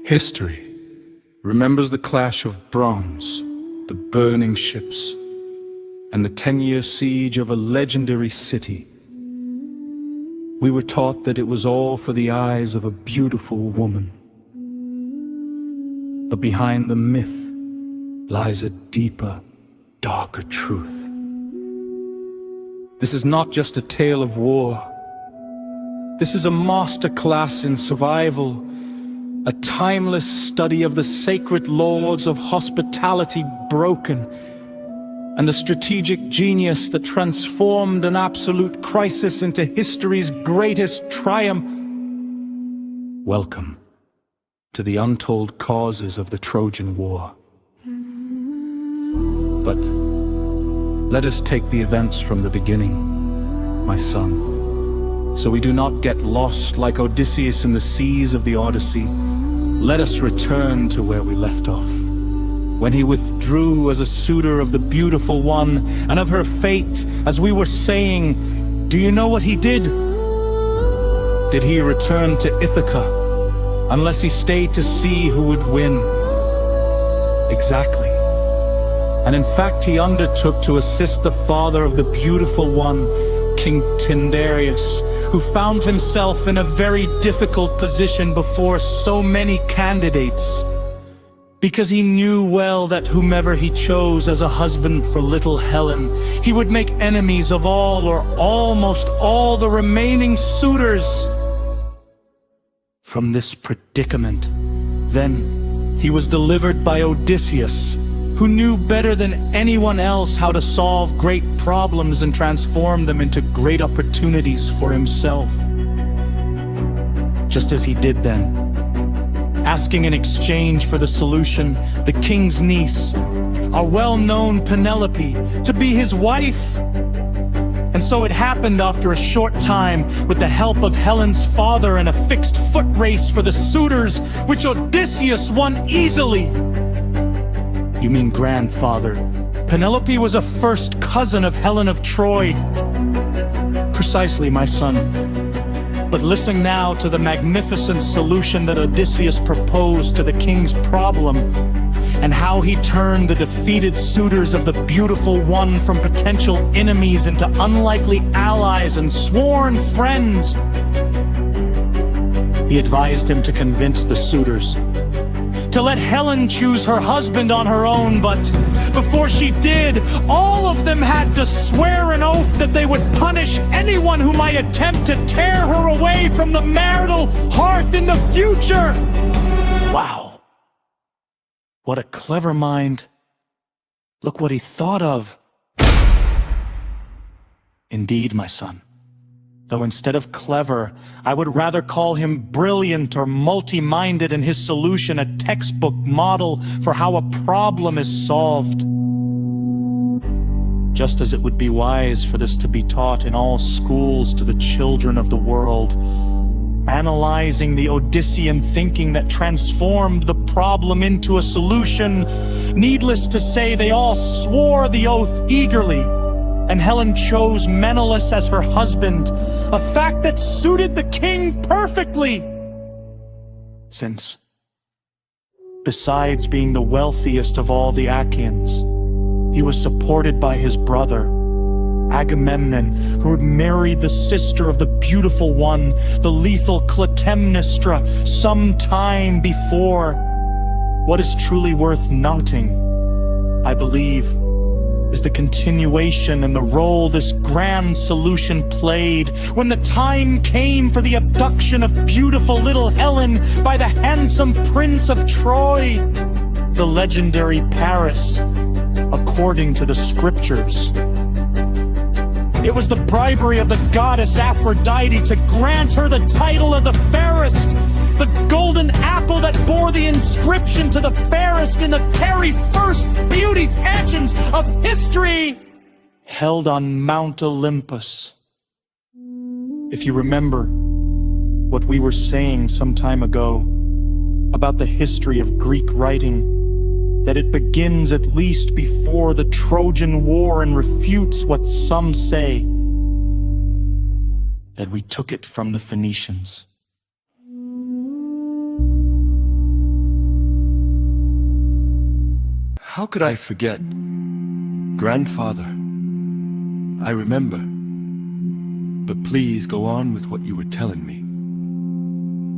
History remembers the clash of bronze, the burning ships, and the 10-year siege of a legendary city. We were taught that it was all for the eyes of a beautiful woman. But behind the myth lies a deeper, darker truth. This is not just a tale of war. This is a masterclass in survival, a timeless study of the sacred laws of hospitality broken, and the strategic genius that transformed an absolute crisis into history's greatest triumph. Welcome to the untold causes of the Trojan War. But let us take the events from the beginning, my son, so we do not get lost like Odysseus in the seas of the Odyssey. Let us return to where we left off, when he withdrew as a suitor of the beautiful one and of her fate. As we were saying, do you know what he did? Did he return to Ithaca, unless he stayed to see who would win? Exactly. And in fact, he undertook to assist the father of the beautiful one, King Tyndareus, who found himself in a very difficult position before so many candidates, because he knew well that whomever he chose as a husband for little Helen, he would make enemies of all or almost all the remaining suitors. From this predicament, then, he was delivered by Odysseus, who knew better than anyone else how to solve great problems and transform them into great opportunities for himself. Just as he did then, asking in exchange for the solution the king's niece, our well-known Penelope, to be his wife. And so it happened after a short time, with the help of Helen's father in a fixed foot race for the suitors, which Odysseus won easily. You mean grandfather. Penelope was a first cousin of Helen of Troy. Precisely, my son. But listen now to the magnificent solution that Odysseus proposed to the king's problem, and how he turned the defeated suitors of the beautiful one from potential enemies into unlikely allies and sworn friends. He advised him to convince the suitors to let Helen choose her husband on her own, but before she did, all of them had to swear an oath that they would punish anyone who might attempt to tear her away from the marital hearth in the future. Wow. What a clever mind. Look what he thought of. Indeed, my son. Though instead of clever, I would rather call him brilliant or multi-minded in his solution, a textbook model for how a problem is solved. Just as it would be wise for this to be taught in all schools to the children of the world, analyzing the Odyssean thinking that transformed the problem into a solution. Needless to say, they all swore the oath eagerly, and Helen chose Menelaus as her husband, a fact that suited the king perfectly, since, besides being the wealthiest of all the Achaeans, he was supported by his brother, Agamemnon, who had married the sister of the beautiful one, the lethal Clytemnestra, some time before. What is truly worth noting, I believe, is the continuation and the role this grand solution played when the time came for the abduction of beautiful little Helen by the handsome prince of Troy, the legendary Paris, according to the scriptures. It was the bribery of the goddess Aphrodite to grant her the title of the fairest, the golden apple that bore the inscription to the fairest in the very first beauty pageants of history, held on Mount Olympus. If you remember what we were saying some time ago about the history of Greek writing, that it begins at least before the Trojan War and refutes what some say, that we took it from the Phoenicians. How could I forget? Grandfather, I remember. But please go on with what you were telling me.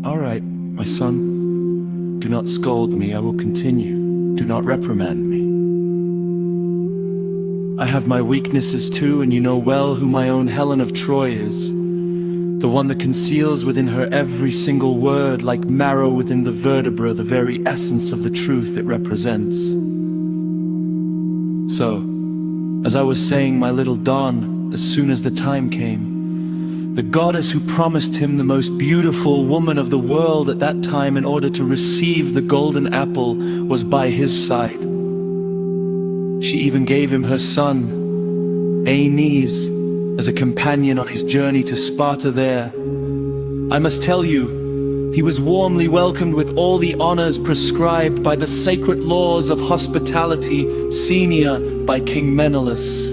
All right, my son. Do not scold me, I will continue. Do not reprimand me. I have my weaknesses too, and you know well who my own Helen of Troy is. The one that conceals within her every single word, like marrow within the vertebra, the very essence of the truth it represents. So, as I was saying, my little Don, as soon as the time came, the goddess who promised him the most beautiful woman of the world at that time in order to receive the golden apple was by his side. She even gave him her son, Aeneas, as a companion on his journey to Sparta there. I must tell you, he was warmly welcomed with all the honors prescribed by the sacred laws of hospitality, senior by King Menelaus,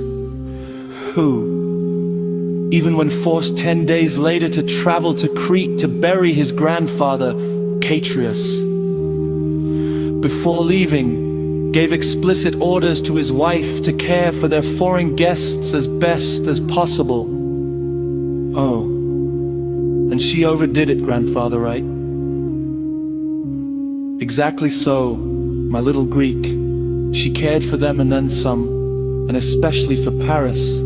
who, even when forced 10 days later to travel to Crete to bury his grandfather, Catreus, before leaving, gave explicit orders to his wife to care for their foreign guests as best as possible. Oh, and she overdid it, grandfather, right? Exactly so, my little Greek. She cared for them and then some, and especially for Paris,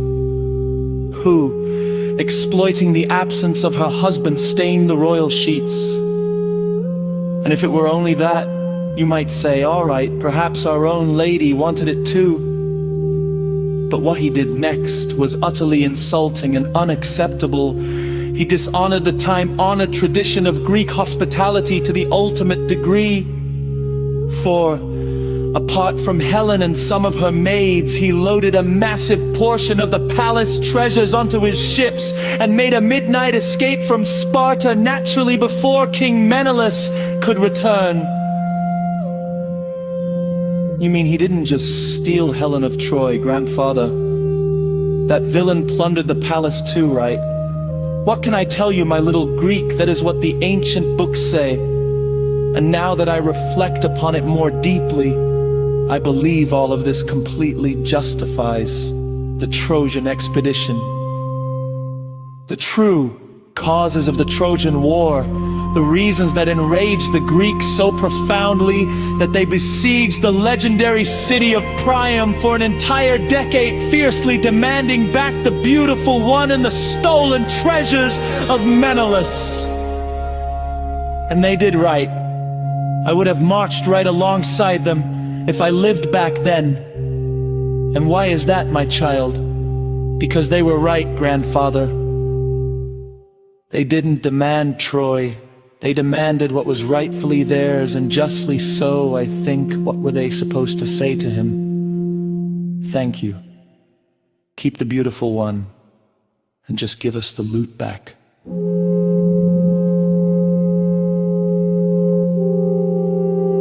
who, exploiting the absence of her husband, stained the royal sheets. And if it were only that, you might say, all right, perhaps our own lady wanted it too. But what he did next was utterly insulting and unacceptable. He dishonored the time-honored tradition of Greek hospitality to the ultimate degree. For, apart from Helen and some of her maids, he loaded a massive portion of the palace treasures onto his ships and made a midnight escape from Sparta naturally before King Menelaus could return. You mean he didn't just steal Helen of Troy, grandfather? That villain plundered the palace too, right? What can I tell you, my little Greek? That is what the ancient books say. And now that I reflect upon it more deeply, I believe all of this completely justifies the Trojan expedition. The true causes of the Trojan War, the reasons that enraged the Greeks so profoundly that they besieged the legendary city of Priam for an entire decade, fiercely demanding back the beautiful one and the stolen treasures of Menelaus. And they did right. I would have marched right alongside them if I lived back then. And why is that, my child? Because they were right, grandfather. They didn't demand Troy. They demanded what was rightfully theirs, and justly so, I think. What were they supposed to say to him? Thank you. Keep the beautiful one, and just give us the loot back.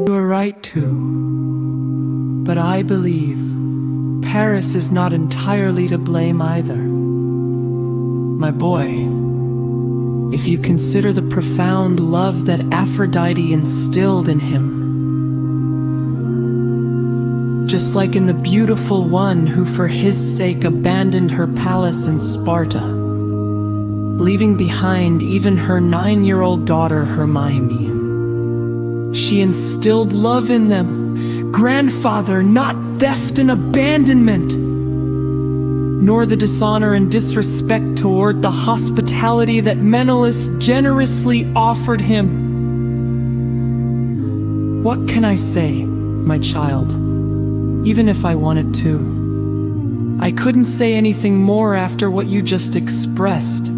You are right too, but I believe Paris is not entirely to blame either. My boy, if you consider the profound love that Aphrodite instilled in him, just like in the beautiful one who for his sake abandoned her palace in Sparta, leaving behind even her 9-year-old daughter Hermione. She instilled love in them, grandfather, not theft and abandonment, nor the dishonor and disrespect toward the hospitality that Menelaus generously offered him. What can I say, my child? Even if I wanted to, I couldn't say anything more after what you just expressed.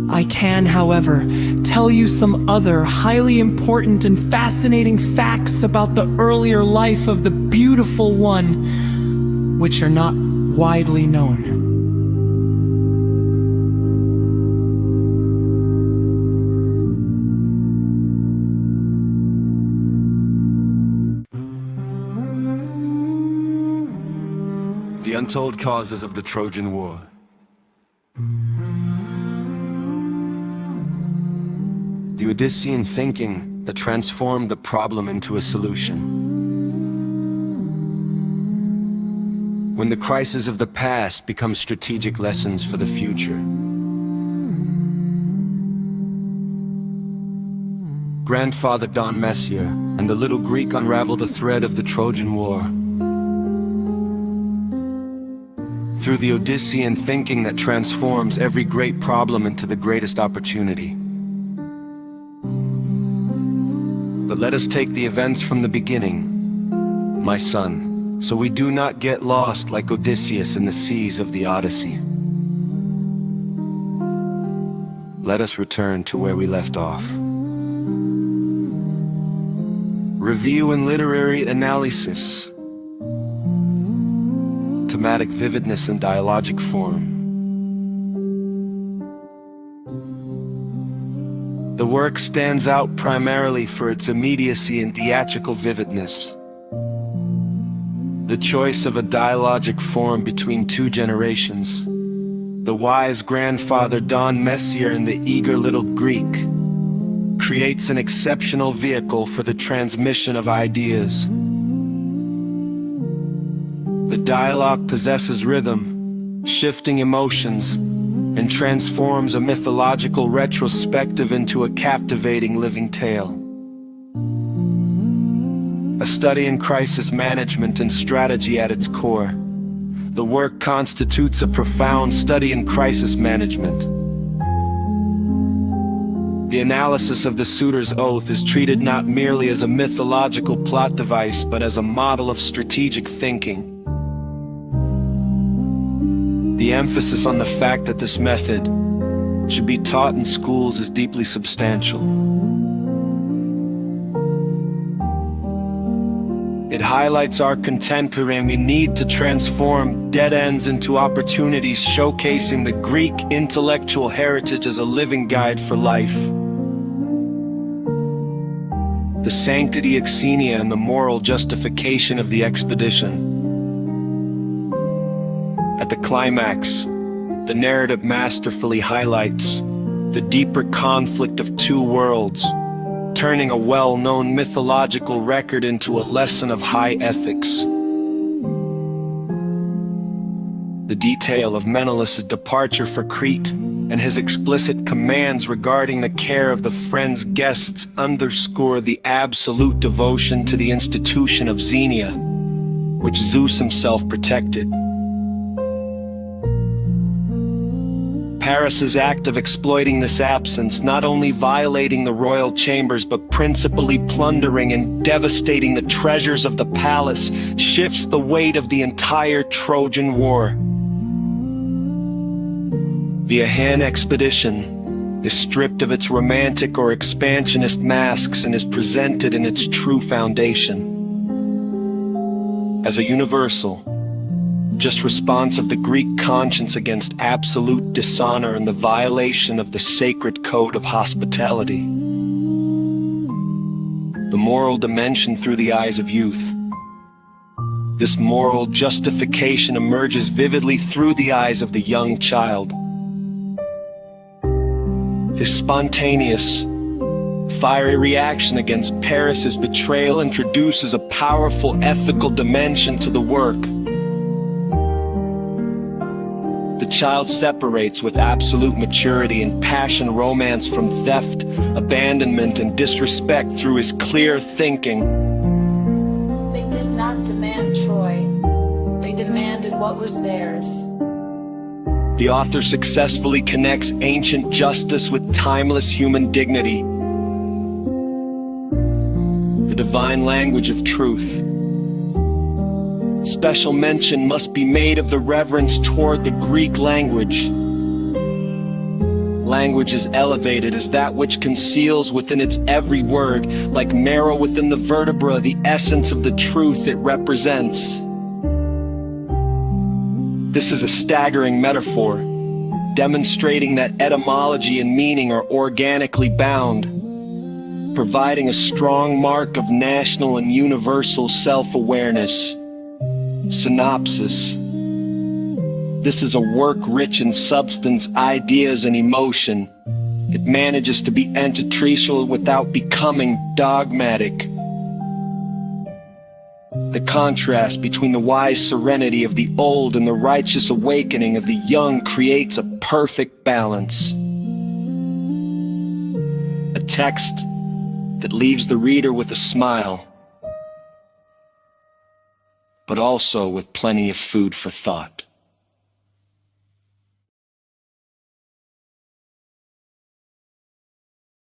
I can, however, tell you some other highly important and fascinating facts about the earlier life of the beautiful one, which are not widely known. The untold causes of the Trojan War. The Odyssean thinking that transformed the problem into a solution. when the crises of the past become strategic lessons for the future. Grandfather Don Messier and the little Greek unravel the thread of the Trojan War. Through the Odyssean thinking that transforms every great problem into the greatest opportunity. But let us take the events from the beginning, my son, so we do not get lost like Odysseus in the seas of the Odyssey. Let us return to where we left off. Review and literary analysis. Thematic vividness and dialogic form. The work stands out primarily for its immediacy and theatrical vividness. The choice of a dialogic form between two generations, the wise grandfather Don Messier and the eager little Greek, creates an exceptional vehicle for the transmission of ideas. The dialogue possesses rhythm, shifting emotions, and transforms a mythological retrospective into a captivating living tale. A study in crisis management and strategy at its core, the work constitutes a profound study in crisis management. The analysis of the suitor's oath is treated not merely as a mythological plot device, but as a model of strategic thinking. The emphasis on the fact that this method should be taught in schools is deeply substantial. It highlights our contemporary need to transform dead ends into opportunities, showcasing the Greek intellectual heritage as a living guide for life. The sanctity of Xenia and the moral justification of the expedition. At the climax, the narrative masterfully highlights the deeper conflict of two worlds, turning a well-known mythological record into a lesson of high ethics. The detail of Menelaus' departure for Crete and his explicit commands regarding the care of the friend's guests underscore the absolute devotion to the institution of Xenia, which Zeus himself protected. Paris's act of exploiting this absence, not only violating the royal chambers but principally plundering and devastating the treasures of the palace, shifts the weight of the entire Trojan War. The Aegean expedition is stripped of its romantic or expansionist masks and is presented in its true foundation. As a universal, just response of the Greek conscience against absolute dishonor and the violation of the sacred code of hospitality. The moral dimension through the eyes of youth. This moral justification emerges vividly through the eyes of the young child. His spontaneous, fiery reaction against Paris's betrayal introduces a powerful ethical dimension to the work. The child separates with absolute maturity and passion romance from theft, abandonment, and disrespect through his clear thinking. They did not demand Troy. They demanded what was theirs. The author successfully connects ancient justice with timeless human dignity. The divine language of truth. Special mention must be made of the reverence toward the Greek language. Language is elevated as that which conceals within its every word, like marrow within the vertebra, the essence of the truth it represents. This is a staggering metaphor, demonstrating that etymology and meaning are organically bound, providing a strong mark of national and universal self-awareness. Synopsis. This is a work rich in substance, ideas, and emotion. It manages to be antitricial without becoming dogmatic. The contrast between the wise serenity of the old and the righteous awakening of the young creates a perfect balance. A text that leaves the reader with a smile, but also with plenty of food for thought.